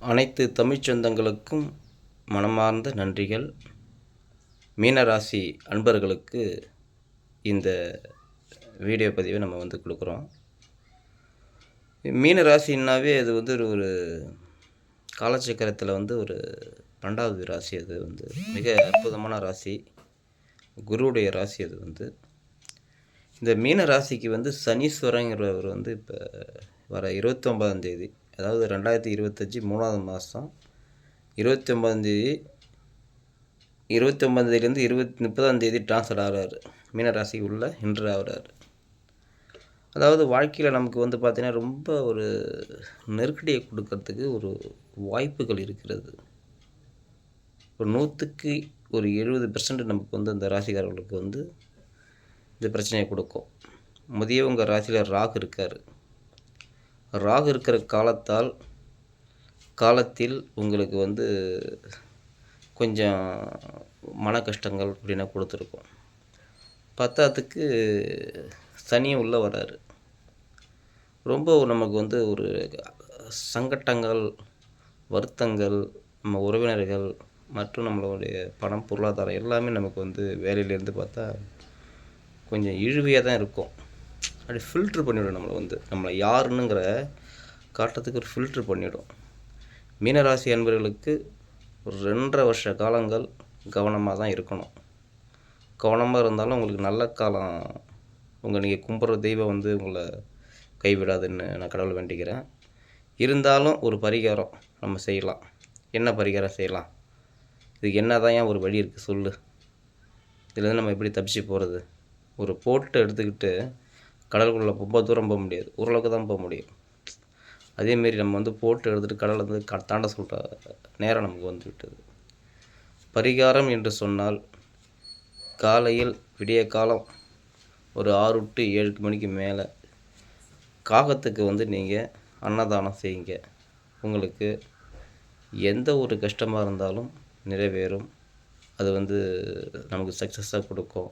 அனைத்து தமிழ்ச் சொந்தங்களுக்கும் மனமார்ந்த நன்றிகள். மீனராசி அன்பர்களுக்கு இந்த வீடியோ பதிவை நம்ம கொடுக்குறோம். மீனராசின்னாவே அது ஒரு காலச்சக்கரத்தில் ஒரு 2வது ராசி. அது மிக அற்புதமான ராசி, குருவுடைய ராசி. அது இந்த மீன ராசிக்கு சனீஸ்வரங்கிறவர் இப்போ வர 29ஆம் தேதி, அதாவது 2025 3வது மாதம் 29ஆம் தேதி, 29ஆம் தேதியிலேருந்து 30ஆம் தேதி ட்ரான்ஸ்ஃபர் ஆகிறாரு. மீனராசிக்கு உள்ள இன்று ஆகிறாரு. அதாவது வாழ்க்கையில் நமக்கு பார்த்திங்கன்னா ரொம்ப ஒரு நெருக்கடியை கொடுக்கறதுக்கு ஒரு வாய்ப்புகள் இருக்கிறது. ஒரு 100க்கு 70% நமக்கு அந்த ராசிக்காரர்களுக்கு இந்த பிரச்சனையை கொடுக்கும். முதியவங்க ராசியில் ராகு இருக்கார். ராகு இருக்கிற காலத்தில் உங்களுக்கு கொஞ்சம் மன கஷ்டங்கள் அப்படின்னா கொடுத்துருக்கோம். 10க்கு சனியும் உள்ளே வராரு. ரொம்ப நமக்கு ஒரு சங்கட்டங்கள், வருத்தங்கள், நம்ம உறவினர்கள் மற்றும் நம்மளுடைய பணம், பொருளாதாரம் எல்லாமே நமக்கு வேலையிலேருந்து பார்த்தா கொஞ்சம் இழுவையாக தான் இருக்கும். அப்படி ஃபில்ட்ரு பண்ணிவிடும் நம்மளை யாருன்னுங்கிற காட்டுறதுக்கு ஒரு ஃபில்ட்ரு பண்ணிவிடும். மீனராசி அன்பர்களுக்கு ஒரு 2.5 வருஷ காலங்கள் கவனமாக தான் இருக்கணும். கவனமாக இருந்தாலும் உங்களுக்கு நல்ல காலம், நீங்கள் கும்பிட்ற தெய்வம் உங்களை கைவிடாதுன்னு நான் கடவுளை வேண்டிக்கிறேன். இருந்தாலும் ஒரு பரிகாரம் நம்ம செய்யலாம். என்ன பரிகாரம் செய்யலாம்? இதுக்கு என்ன தான் ஏன் ஒரு வழி இருக்குது சொல்லு. இதுலேருந்து நம்ம எப்படி தப்பிச்சு போகிறது? ஒரு போட்டு எடுத்துக்கிட்டு கடலுக்குள்ளே ரொம்ப தூரம் போக முடியாது, ஓரளவுக்கு தான் போக முடியும். அதேமாரி நம்ம போட்டு எடுத்துகிட்டு கடலை தாண்ட சொல்கிற நேரம் நமக்கு விட்டது. பரிகாரம் என்று சொன்னால், காலையில் விடிய காலம் ஒரு 6 to 7 மணிக்கு மேலே காகத்துக்கு நீங்கள் அன்னதானம் செய்யுங்க. உங்களுக்கு எந்த ஒரு கஷ்டமாக இருந்தாலும் நிறைவேறும். அது நமக்கு சக்ஸஸாக கொடுக்கும்.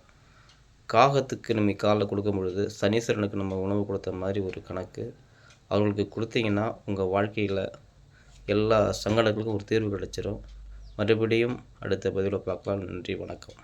காகத்துக்கு நம்ம காலைல கொடுக்கும் பொழுது சனீஸ்வரனுக்கு நம்ம உணவு கொடுத்த மாதிரி ஒரு கணக்கு. அவர்களுக்கு கொடுத்தீங்கன்னா உங்கள் வாழ்க்கையில் எல்லா சங்கடங்களுக்கும் ஒரு தீர்வு கிடைச்சிரும். மறுபடியும் அடுத்த பதிவில் பார்க்கலாம். நன்றி, வணக்கம்.